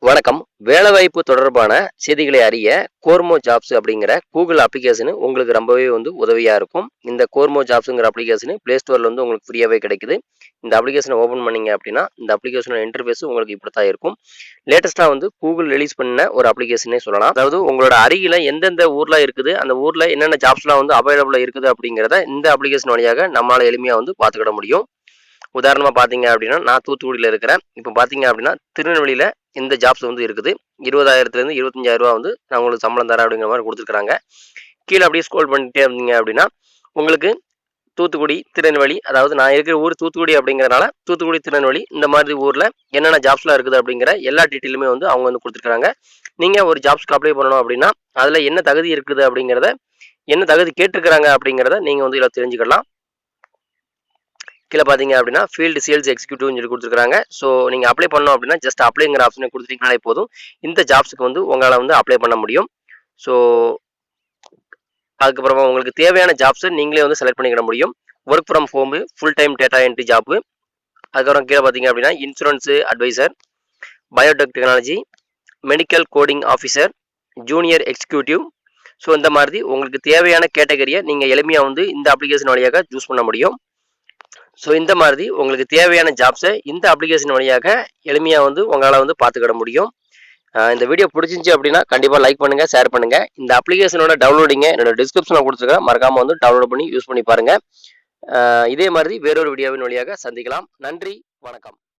வணக்கம். வேலைவாய்ப்பு தொடர்பான செய்திகளை அறிய கோர்மோ ஜாப்ஸ் அப்படிங்கிற கூகுள் அப்ளிகேஷன் உங்களுக்கு ரொம்பவே உதவியா இருக்கும். இந்த கோர்மோ ஜாப்ஸ்ங்கிற அப்ளிகேஷன் Play Storeல உங்களுக்கு ஃப்ரீயாவே கிடைக்குது. இந்த அப்ளிகேஷனை ஓப்பன் பண்ணீங்க அப்படின்னா, இந்த அப்ளிகேஷனோட இன்டர்ஃபேஸ் உங்களுக்கு இப்படித்தான் இருக்கும். லேட்டஸ்ட்டா கூகுள் ரிலீஸ் பண்ண ஒரு அப்ளிகேஷனே சொல்லலாம். அதாவது உங்களோட அருகில எந்தெந்த ஊர்ல இருக்குது, அந்த ஊர்ல என்னென்ன ஜாப்ஸ்லாம் அவைலபிளா இருக்குது அப்படிங்கிறத இந்த அப்ளிகேஷன் வழியாக நம்மளால எளிமையா பார்த்துக்கிட முடியும். உதாரணமா பார்த்தீங்க அப்படின்னா, நான் தூத்துக்குடியில இருக்கிறேன். இப்போ பார்த்தீங்க அப்படின்னா, திருநெல்வேலியில இந்த ஜாப்ஸ் இருக்குது. 20,000லேருந்து 25,000 நான் உங்களுக்கு சம்பளம் தரேன் அப்படிங்கிற மாதிரி குடுத்துருக்காங்க. கீழ அப்படியே ஸ்க்ரோல் பண்ணிட்டே இருந்தீங்க அப்படின்னா, உங்களுக்கு தூத்துக்குடி, திருநெல்வேலி அதாவது நான் இருக்கிற ஊர் தூத்துக்குடி அப்படிங்கிறனால, தூத்துக்குடி, திருநெல்வேலி இந்த மாதிரி ஊர்ல என்னென்ன ஜாப்ஸ்லாம் இருக்குது அப்படிங்கிற எல்லா டீட்டெயிலுமே அவங்க குடுத்துருக்காங்க. நீங்க ஒரு ஜாப்ஸ்க்கு அப்ளை பண்ணணும் அப்படின்னா, அதுல என்ன தகுதி இருக்குது அப்படிங்கிறத, என்ன தகுதி கேட்டிருக்கிறாங்க அப்படிங்கிறத நீங்க இதுல தெரிஞ்சுக்கலாம். கீழே பார்த்தீங்க அப்படின்னா ஃபீல்டு சேல்ஸ் எக்ஸிக்யூட்டிவ்னு சொல்லி கொடுத்துருக்காங்க. ஸோ நீங்கள் அப்ளை பண்ணோம் அப்படின்னா ஜஸ்ட் அப்ளைங்கிற ஆப்ஷனை கொடுத்துட்டீங்கனாலே போதும். இந்த ஜாப்ஸுக்கு உங்களால் அப்ளை பண்ண முடியும். ஸோ அதுக்கப்புறமா உங்களுக்கு தேவையான ஜாப்ஸை நீங்களே செலக்ட் பண்ணிக்கிட முடியும். Work from home, full time data entry job, அதுக்கப்புறம் கீழே பார்த்தீங்க அப்படின்னா insurance advisor, biotech technology, medical coding officer, junior executive. So இந்த மாதிரி உங்களுக்கு தேவையான கேட்டகரியை நீங்கள் எளிமையாக இந்த அப்ளிகேஷன் வழியாக சூஸ் பண்ண முடியும். ஸோ இந்த மாதிரி உங்களுக்கு தேவையான ஜாப்ஸை இந்த அப்ளிகேஷன் வழியாக எளிமையாக உங்களால் பார்த்துக்கிட முடியும். இந்த வீடியோ பிடிச்சிருந்துச்சி அப்படின்னா கண்டிப்பாக லைக் பண்ணுங்கள், ஷேர் பண்ணுங்கள். இந்த அப்ளிகேஷனோட டவுன்லோடிங்கை என்னோட டிஸ்கிரிப்ஷனில் கொடுத்துருக்கேன். மறக்காமல் டவுன்லோட் பண்ணி யூஸ் பண்ணி பாருங்கள். இதே மாதிரி வேறொரு வீடியோவின் வழியாக சந்திக்கலாம். நன்றி, வணக்கம்.